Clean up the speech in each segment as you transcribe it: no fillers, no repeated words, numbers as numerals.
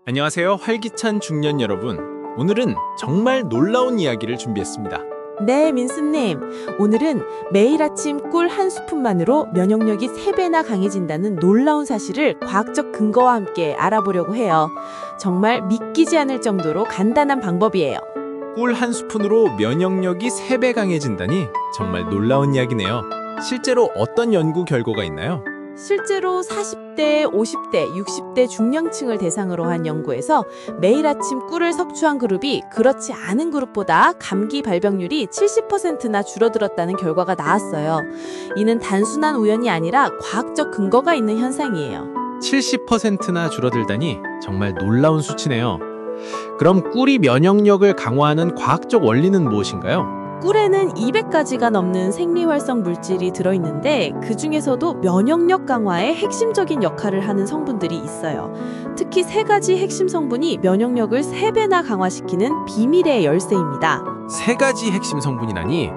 안녕하세요. 활기찬 중년 여러분. 오늘은 정말 놀라운 이야기를 준비했습니다. 네, 민수님. 오늘은 매일 아침 꿀 한 스푼만으로 면역력이 3배나 강해진다는 놀라운 사실을 과학적 근거와 함께 알아보려고 해요. 정말 믿기지 않을 정도로 간단한 방법이에요. 꿀 한 스푼으로 면역력이 3배 강해진다니 정말 놀라운 이야기네요. 실제로 어떤 연구 결과가 있나요? 실제로 40대, 50대, 60대 중년층을 대상으로 한 연구에서 매일 아침 꿀을 섭취한 그룹이 그렇지 않은 그룹보다 감기 발병률이 70%나 줄어들었다는 결과가 나왔어요. 이는 단순한 우연이 아니라 과학적 근거가 있는 현상이에요. 70%나 줄어들다니 정말 놀라운 수치네요. 그럼 꿀이 면역력을 강화하는 과학적 원리는 무엇인가요? 꿀에는 200가지가 넘는 생리활성 물질이 들어있는데 그 중에서도 면역력 강화에 핵심적인 역할을 하는 성분들이 있어요. 특히 3가지 핵심 성분이 면역력을 3배나 강화시키는 비밀의 열쇠입니다. 3가지 핵심 성분이라니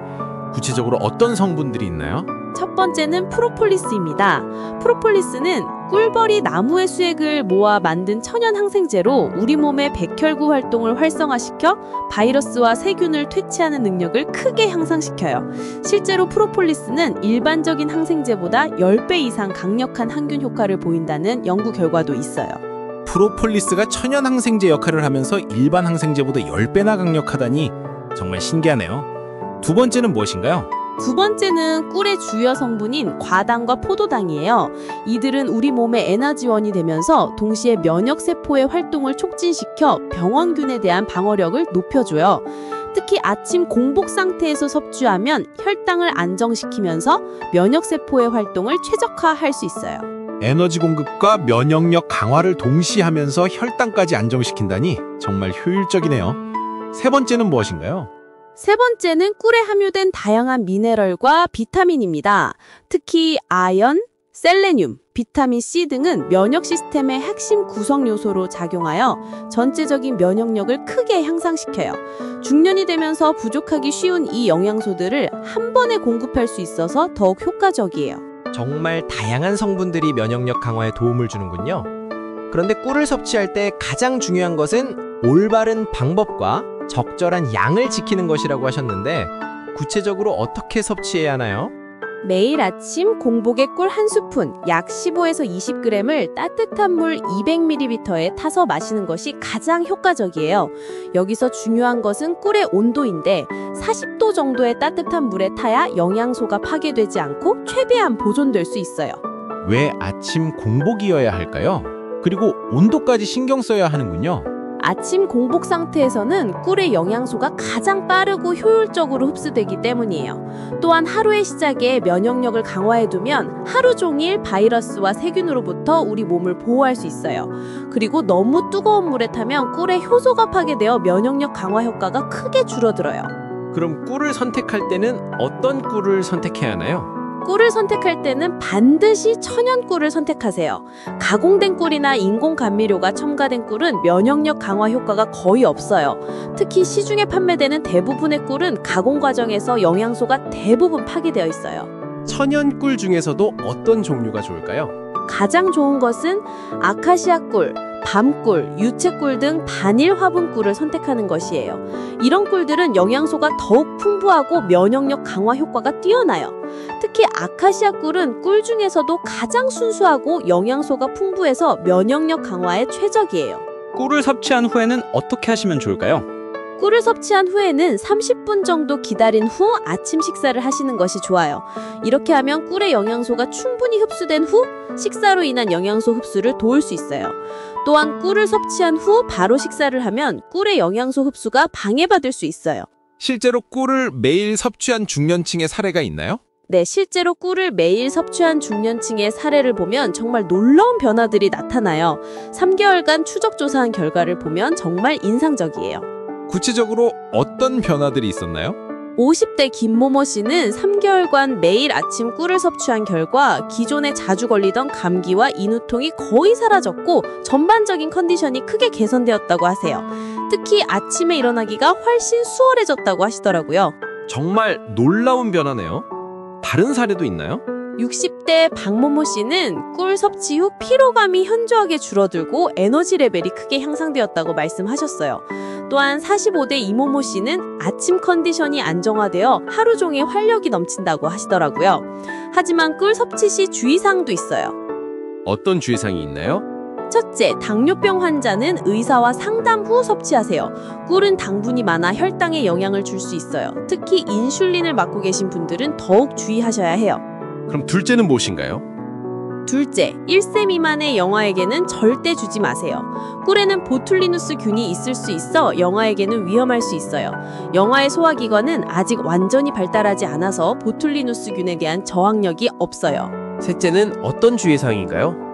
구체적으로 어떤 성분들이 있나요? 첫 번째는 프로폴리스입니다. 프로폴리스는 꿀벌이 나무의 수액을 모아 만든 천연 항생제로 우리 몸의 백혈구 활동을 활성화시켜 바이러스와 세균을 퇴치하는 능력을 크게 향상시켜요. 실제로 프로폴리스는 일반적인 항생제보다 10배 이상 강력한 항균 효과를 보인다는 연구 결과도 있어요. 프로폴리스가 천연 항생제 역할을 하면서 일반 항생제보다 10배나 강력하다니 정말 신기하네요. 두 번째는 무엇인가요? 두 번째는 꿀의 주요 성분인 과당과 포도당이에요. 이들은 우리 몸의 에너지원이 되면서 동시에 면역세포의 활동을 촉진시켜 병원균에 대한 방어력을 높여줘요. 특히 아침 공복 상태에서 섭취하면 혈당을 안정시키면서 면역세포의 활동을 최적화할 수 있어요. 에너지 공급과 면역력 강화를 동시에 하면서 혈당까지 안정시킨다니 정말 효율적이네요. 세 번째는 무엇인가요? 세 번째는 꿀에 함유된 다양한 미네랄과 비타민입니다. 특히 아연, 셀레늄, 비타민 C 등은 면역 시스템의 핵심 구성 요소로 작용하여 전체적인 면역력을 크게 향상시켜요. 중년이 되면서 부족하기 쉬운 이 영양소들을 한 번에 공급할 수 있어서 더욱 효과적이에요. 정말 다양한 성분들이 면역력 강화에 도움을 주는군요. 그런데 꿀을 섭취할 때 가장 중요한 것은 올바른 방법과 적절한 양을 지키는 것이라고 하셨는데 구체적으로 어떻게 섭취해야 하나요? 매일 아침 공복에 꿀 한 스푼, 약 15에서 20g을 따뜻한 물 200ml에 타서 마시는 것이 가장 효과적이에요. 여기서 중요한 것은 꿀의 온도인데 40도 정도의 따뜻한 물에 타야 영양소가 파괴되지 않고 최대한 보존될 수 있어요. 왜 아침 공복이어야 할까요? 그리고 온도까지 신경 써야 하는군요. 아침 공복 상태에서는 꿀의 영양소가 가장 빠르고 효율적으로 흡수되기 때문이에요. 또한 하루의 시작에 면역력을 강화해두면 하루 종일 바이러스와 세균으로부터 우리 몸을 보호할 수 있어요. 그리고 너무 뜨거운 물에 타면 꿀의 효소가 파괴되어 면역력 강화 효과가 크게 줄어들어요. 그럼 꿀을 선택할 때는 어떤 꿀을 선택해야 하나요? 꿀을 선택할 때는 반드시 천연 꿀을 선택하세요. 가공된 꿀이나 인공 감미료가 첨가된 꿀은 면역력 강화 효과가 거의 없어요. 특히 시중에 판매되는 대부분의 꿀은 가공 과정에서 영양소가 대부분 파괴되어 있어요. 천연 꿀 중에서도 어떤 종류가 좋을까요? 가장 좋은 것은 아카시아 꿀, 밤꿀, 유채꿀 등 반일 화분 꿀을 선택하는 것이에요. 이런 꿀들은 영양소가 더욱 풍부하고 면역력 강화 효과가 뛰어나요. 특히 아카시아 꿀은 꿀 중에서도 가장 순수하고 영양소가 풍부해서 면역력 강화에 최적이에요. 꿀을 섭취한 후에는 어떻게 하시면 좋을까요? 꿀을 섭취한 후에는 30분 정도 기다린 후 아침 식사를 하시는 것이 좋아요. 이렇게 하면 꿀의 영양소가 충분히 흡수된 후 식사로 인한 영양소 흡수를 도울 수 있어요. 또한 꿀을 섭취한 후 바로 식사를 하면 꿀의 영양소 흡수가 방해받을 수 있어요. 실제로 꿀을 매일 섭취한 중년층의 사례가 있나요? 네, 실제로 꿀을 매일 섭취한 중년층의 사례를 보면 정말 놀라운 변화들이 나타나요. 3개월간 추적 조사한 결과를 보면 정말 인상적이에요. 구체적으로 어떤 변화들이 있었나요? 50대 김모모 씨는 3개월간 매일 아침 꿀을 섭취한 결과 기존에 자주 걸리던 감기와 인후통이 거의 사라졌고 전반적인 컨디션이 크게 개선되었다고 하세요. 특히 아침에 일어나기가 훨씬 수월해졌다고 하시더라고요. 정말 놀라운 변화네요. 다른 사례도 있나요? 60대 박모모 씨는 꿀 섭취 후 피로감이 현저하게 줄어들고 에너지 레벨이 크게 향상되었다고 말씀하셨어요. 또한 45대 이모모 씨는 아침 컨디션이 안정화되어 하루 종일 활력이 넘친다고 하시더라고요. 하지만 꿀 섭취 시 주의사항도 있어요. 어떤 주의사항이 있나요? 첫째, 당뇨병 환자는 의사와 상담 후 섭취하세요. 꿀은 당분이 많아 혈당에 영향을 줄 수 있어요. 특히 인슐린을 맞고 계신 분들은 더욱 주의하셔야 해요. 그럼 둘째는 무엇인가요? 둘째, 1세 미만의 영아에게는 절대 주지 마세요. 꿀에는 보툴리누스 균이 있을 수 있어 영아에게는 위험할 수 있어요. 영아의 소화기관은 아직 완전히 발달하지 않아서 보툴리누스 균에 대한 저항력이 없어요. 셋째는 어떤 주의사항인가요?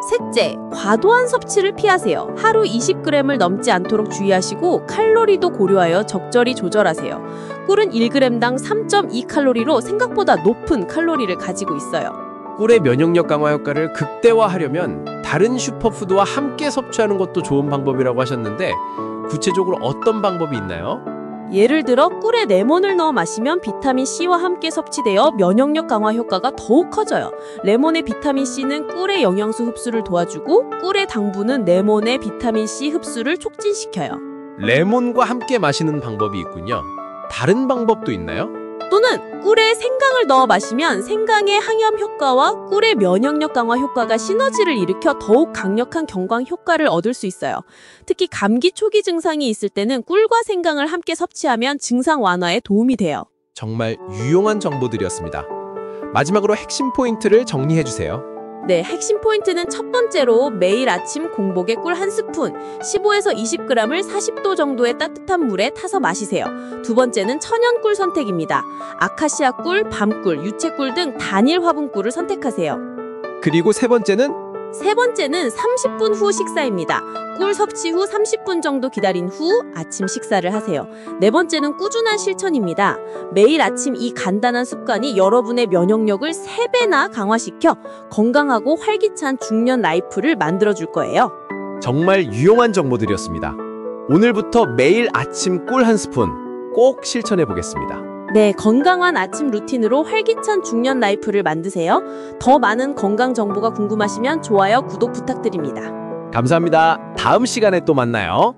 셋째, 과도한 섭취를 피하세요. 하루 20g을 넘지 않도록 주의하시고 칼로리도 고려하여 적절히 조절하세요. 꿀은 1g당 3.2칼로리로 생각보다 높은 칼로리를 가지고 있어요. 꿀의 면역력 강화 효과를 극대화하려면 다른 슈퍼푸드와 함께 섭취하는 것도 좋은 방법이라고 하셨는데 구체적으로 어떤 방법이 있나요? 예를 들어 꿀에 레몬을 넣어 마시면 비타민C와 함께 섭취되어 면역력 강화 효과가 더욱 커져요. 레몬의 비타민C는 꿀의 영양소 흡수를 도와주고 꿀의 당분은 레몬의 비타민C 흡수를 촉진시켜요. 레몬과 함께 마시는 방법이 있군요. 다른 방법도 있나요? 또는 꿀에 생강을 넣어 마시면 생강의 항염 효과와 꿀의 면역력 강화 효과가 시너지를 일으켜 더욱 강력한 경광 효과를 얻을 수 있어요. 특히 감기 초기 증상이 있을 때는 꿀과 생강을 함께 섭취하면 증상 완화에 도움이 돼요. 정말 유용한 정보들이었습니다. 마지막으로 핵심 포인트를 정리해 주세요. 네, 핵심 포인트는 첫 번째로 매일 아침 공복에 꿀 1스푼, 15에서 20g을 40도 정도의 따뜻한 물에 타서 마시세요. 두 번째는 천연 꿀 선택입니다. 아카시아 꿀, 밤꿀, 유채꿀 등 단일 화분꿀을 선택하세요. 그리고 세 번째는 30분 후 식사입니다. 꿀 섭취 후 30분 정도 기다린 후 아침 식사를 하세요. 네 번째는 꾸준한 실천입니다. 매일 아침 이 간단한 습관이 여러분의 면역력을 3배나 강화시켜 건강하고 활기찬 중년 라이프를 만들어줄 거예요. 정말 유용한 정보들이었습니다. 오늘부터 매일 아침 꿀 1스푼 꼭 실천해 보겠습니다. 네, 건강한 아침 루틴으로 활기찬 중년 라이프를 만드세요. 더 많은 건강 정보가 궁금하시면 좋아요, 구독 부탁드립니다. 감사합니다. 다음 시간에 또 만나요.